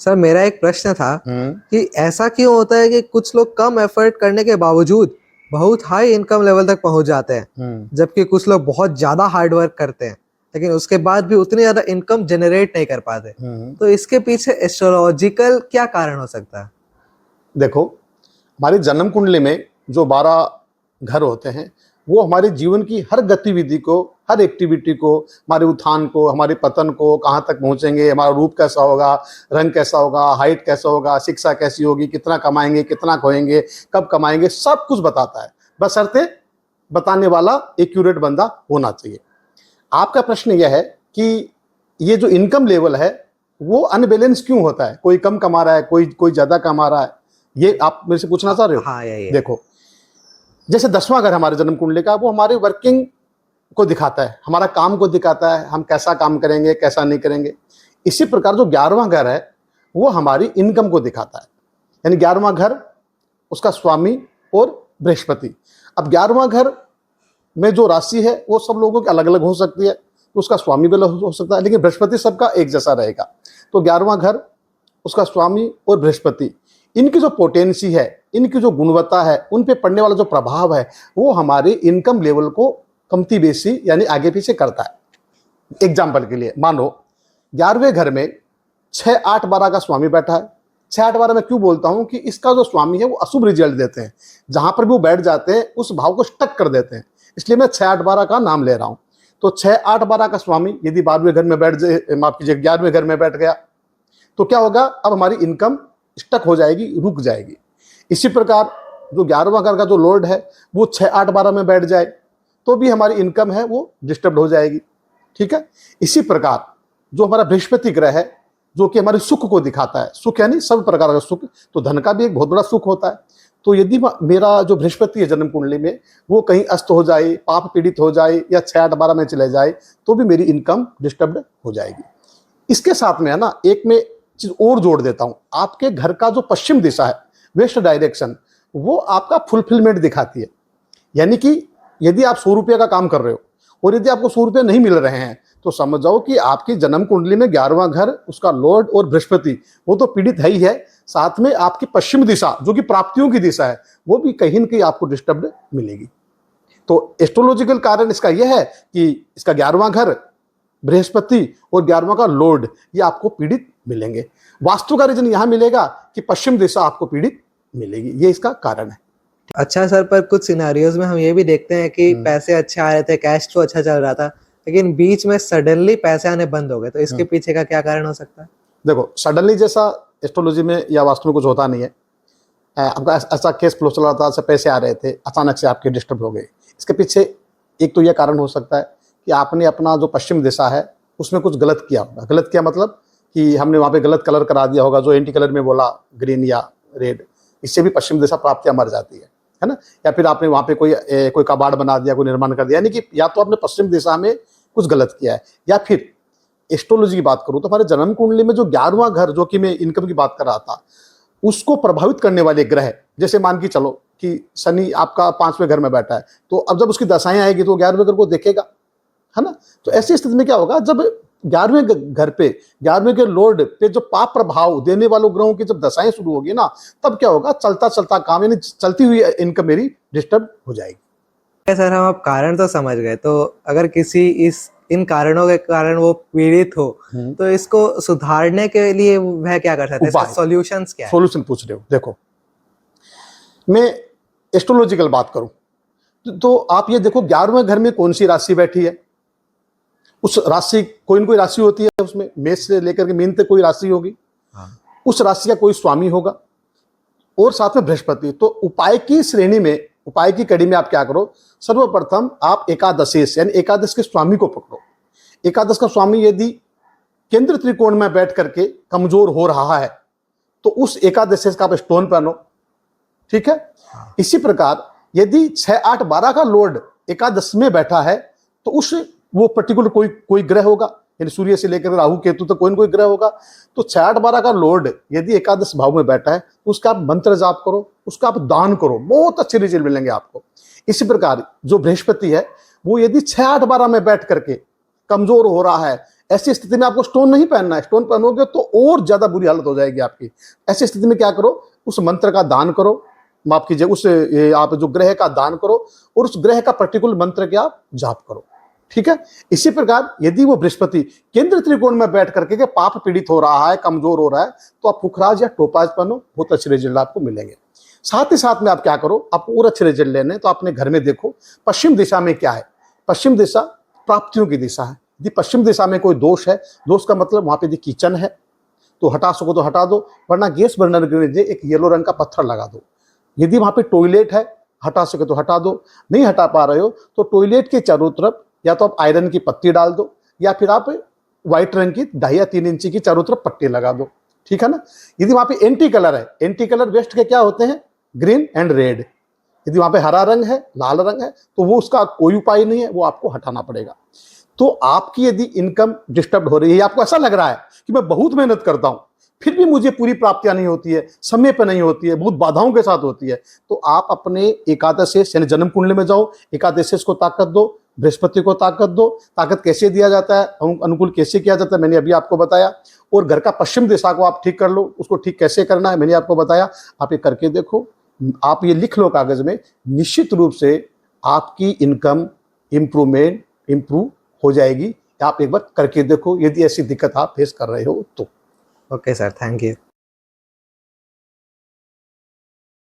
Sir मेरा एक प्रश्न था कि ऐसा क्यों होता है कि कुछ लोग कम एफर्ट करने के बावजूद बहुत हाई इनकम लेवल तक पहुंच जाते हैं, जबकि कुछ लोग बहुत ज्यादा हार्ड वर्क करते हैं लेकिन उसके बाद भी उतनी ज्यादा इनकम जनरेट नहीं कर पाते। तो इसके पीछे एस्ट्रोलॉजिकल क्या कारण हो सकता है? देखो, हमारी जन्म कुंडली में जो 12 घर होते हैं, वो हमारे जीवन की हर गतिविधि को, हर एक्टिविटी को, हमारे उत्थान को, हमारे पतन को, कहाँ तक पहुँचेंगे, हमारा रूप कैसा होगा, रंग कैसा होगा, हाइट कैसा होगा, शिक्षा कैसी होगी, कितना कमाएंगे, कितना खोएंगे, कब कमाएंगे, सब कुछ बताता है। बशर्ते बताने वाला एक्यूरेट बंदा होना चाहिए। आपका प्रश्न यह है कि ये जो इनकम लेवल है वो अनबैलेंस क्यों होता है? कोई कम कमा रहा है, कोई ज्यादा कमा रहा है, ये आप मेरे से पूछना चाह रहे हो? हाँ, यही है। देखो, जैसे 10वां घर हमारे जन्म कुंडली का, वो हमारे वर्किंग को दिखाता है, हमारा काम को दिखाता है, हम कैसा काम करेंगे, कैसा नहीं करेंगे। इसी प्रकार जो 11वां घर है वो हमारी इनकम को दिखाता है, यानी 11वां घर, उसका स्वामी और बृहस्पति। अब 11वां घर में जो राशि है वो सब लोगों की अलग अलग हो सकती है, तो उसका स्वामी भी अलग हो सकता है, लेकिन बृहस्पति सबका एक जैसा रहेगा। तो 11वां घर, उसका स्वामी और बृहस्पति, इनकी जो पोटेंसी है, इनकी जो गुणवत्ता है, उन पे पड़ने वाला जो प्रभाव है, वो हमारे इनकम लेवल को कमती बेसी यानी आगे पीछे करता है। एग्जाम्पल के लिए मान लो 11वें घर में 6, 8, 12 का स्वामी बैठा है। 6, 8, 12 में क्यों बोलता हूं कि इसका जो स्वामी है वो अशुभ रिजल्ट देते हैं, जहां पर भी वो बैठ जाते हैं उस भाव को स्टक कर देते हैं, इसलिए मैं 6, 8, 12 का नाम ले रहा हूं। तो 6, 8, 12 का स्वामी यदि 12वें घर में बैठ जाए, माफ कीजिए 11वें घर में बैठ गया, तो क्या होगा? अब हमारी इनकम स्टक हो जाएगी, रुक जाएगी। इसी प्रकार जो 11वां घर का जो लॉर्ड है वो 6, 8, 12 में बैठ जाए तो भी हमारी इनकम है वो डिस्टर्ब हो जाएगी। ठीक है। इसी प्रकार जो हमारा बृहस्पति ग्रह है, जो कि हमारे सुख को दिखाता है, सुख यानी सब प्रकार का सुख, तो धन का भी एक बहुत बड़ा सुख होता है। तो यदि मेरा जो बृहस्पति है जन्म कुंडली में वो कहीं अस्त हो जाए, पाप पीड़ित हो जाए या 6, 8, 12 में चले जाए, तो भी मेरी इनकम डिस्टर्ब हो जाएगी। इसके साथ में है ना, एक में चीज और जोड़ देता हूं, आपके घर का जो पश्चिम दिशा है, वेस्ट डायरेक्शन, वो आपका फुलफिलमेंट दिखाती है। यानी कि यदि आप 100 रुपये का काम कर रहे हो और यदि आपको 100 रुपये नहीं मिल रहे हैं, तो समझ जाओ कि आपकी जन्म कुंडली में 11वां घर, उसका लॉर्ड और बृहस्पति, वो तो पीड़ित है ही है, साथ में आपकी पश्चिम दिशा जो कि प्राप्तियों की दिशा है, वो भी कहीं न कहीं आपको डिस्टर्ब मिलेगी। तो एस्ट्रोलॉजिकल कारण इसका यह है कि इसका 11वां घर, बृहस्पति और 11वां का लॉर्ड, ये आपको पीड़ित मिलेंगे। वास्तु का रीजन यहां मिलेगा कि पश्चिम दिशा आपको पीड़ित मिलेगी, ये इसका कारण है। अच्छा सर, पर कुछ सिनेरियोज में हम ये भी देखते हैं कि पैसे अच्छे आ रहे थे, कैश फ्लो अच्छा चल रहा था, लेकिन बीच में सडनली पैसे आने बंद हो गए, तो इसके पीछे का क्या कारण हो सकता है? देखो, सडनली जैसा एस्ट्रोलॉजी में या वास्तु में कुछ होता नहीं है। आपका ऐसा केस फ्लो चल रहा था, ऐसे पैसे आ रहे थे, अचानक से आपके डिस्टर्ब हो गए। इसके पीछे एक तो यह कारण हो सकता है कि आपने अपना जो पश्चिम दिशा है उसमें कुछ गलत किया होगा। गलत किया मतलब कि हमने वहाँ पे गलत कलर करा दिया होगा, जो एंटी कलर में बोला, ग्रीन या रेड, इससे भी पश्चिम दिशा प्राप्तियां मर जाती है ना। या फिर आपने वहाँ पे कोई कबाड़ बना दिया, कोई निर्माण कर दिया, यानी कि या तो आपने पश्चिम दिशा में कुछ गलत किया है, या फिर एस्ट्रोलॉजी की बात करूं तो हमारे जन्म कुंडली में जो 11वां घर, जो कि मैं इनकम की बात कर रहा था, उसको प्रभावित करने वाले ग्रह, जैसे मान के चलो कि शनि आपका 5वें घर में बैठा है, तो अब जब उसकी दशाएं आएगी तो 11वें घर को देखेगा, है ना। तो ऐसी स्थिति में क्या होगा, जब 11वें घर पे, 11वें के लॉर्ड पे जो पाप प्रभाव देने वालों ग्रहों की जब दशाएं शुरू होगी ना, तब क्या होगा, चलता चलता काम यानी चलती हुई इनकम मेरी डिस्टर्ब हो जाएगी। सर हम अब कारण तो समझ गए, तो अगर किसी इन कारणों के कारण वो पीड़ित हो, तो इसको सुधारने के लिए वह क्या कर सकते हैं? इसका सॉल्यूशंस क्या है? सॉल्यूशन पूछ रहे हो। देखो, मैं एस्ट्रोलॉजिकल बात करूं तो आप ये देखो 11वें घर में कौन सी राशि बैठी है, उस राशि कोई न कोई राशि होती है, उसमें मेष से लेकर के मीन तक कोई राशि होगी। उस राशि का कोई स्वामी होगा और साथ में बृहस्पति। तो उपाय की श्रेणी में, उपाय की कड़ी में आप क्या करो, सर्वप्रथम आप एकादशेश यानी एकादश के स्वामी को पकड़ो। एकादश का स्वामी यदि केंद्र त्रिकोण में बैठ करके कमजोर हो रहा है तो उस एकादशेश का आप स्टोन पहनो। ठीक है। इसी प्रकार यदि 6, 8, 12 का लॉर्ड एकादश में बैठा है तो उस वो पर्टिकुलर कोई ग्रह होगा, यानी सूर्य से लेकर राहु केतु तक कोई न कोई ग्रह होगा। तो 6, 8, 12 का लॉर्ड यदि एकादश भाव में बैठा है तो उसका आप मंत्र जाप करो, उसका आप दान करो, बहुत अच्छे रिजल्ट मिलेंगे आपको। इसी प्रकार जो बृहस्पति है वो यदि 6, 8, 12 में बैठ करके कमजोर हो रहा है, ऐसी स्थिति में आपको स्टोन नहीं पहनना है। स्टोन पहनोगे तो और ज्यादा बुरी हालत हो जाएगी आपकी। ऐसी स्थिति में क्या करो, उस मंत्र का दान करो, माफ कीजिए, आप जो ग्रह का दान करो और उस ग्रह का पर्टिकुलर मंत्र के आप जाप करो। ठीक है। इसी प्रकार यदि वो बृहस्पति केंद्र त्रिकोण में बैठ करके के पाप पीड़ित हो रहा है, कमजोर हो रहा है, तो आप पुखराज या टोपाज पहनो, बहुत अच्छे रिजल्ट आपको मिलेंगे। साथ ही साथ में आप क्या करो, आपको और अच्छे रिजल्ट लेने तो अपने घर में देखो पश्चिम दिशा में क्या है। पश्चिम दिशा प्राप्तियों की दिशा है। यदि पश्चिम दिशा में कोई दोष है, दोष का मतलब वहां पे यदि किचन है तो हटा सको तो हटा दो, वरना गैस बर्नर के नीचे एक येलो रंग का पत्थर लगा दो। यदि वहां पे टॉयलेट है, हटा सके तो हटा दो, नहीं हटा पा रहे हो तो टॉयलेट के चारों तरफ या तो आप आयरन की पत्ती डाल दो या फिर आप व्हाइट रंग की 2.5 या 3 इंची की चारों तरफ पट्टी लगा दो। ठीक है ना। यदि वहां पे एंटी कलर है, एंटी कलर वेस्ट के क्या होते हैं, ग्रीन एंड रेड। यदि वहां पे हरा रंग है, लाल रंग है, तो वो उसका कोई उपाय नहीं है, वो आपको हटाना पड़ेगा। तो आपकी यदि इनकम डिस्टर्ब हो रही है, आपको ऐसा लग रहा है कि मैं बहुत मेहनत करता हूं फिर भी मुझे पूरी प्राप्तियां नहीं होती है, समय पर नहीं होती है, बहुत बाधाओं के साथ होती है, तो आप अपने एकादश यानी जन्म कुंडली में जाओ, एकादश को ताकत दो, बृहस्पति को ताकत दो। ताकत कैसे दिया जाता है, अनुकूल कैसे किया जाता है, मैंने अभी आपको बताया। और घर का पश्चिम दिशा को आप ठीक कर लो, उसको ठीक कैसे करना है मैंने आपको बताया। आप ये करके देखो, आप ये लिख लो कागज में, निश्चित रूप से आपकी इनकम इंप्रूव हो जाएगी। आप एक बार करके देखो, यदि ऐसी दिक्कत आप फेस कर रहे हो तो। Okay sir, thank you.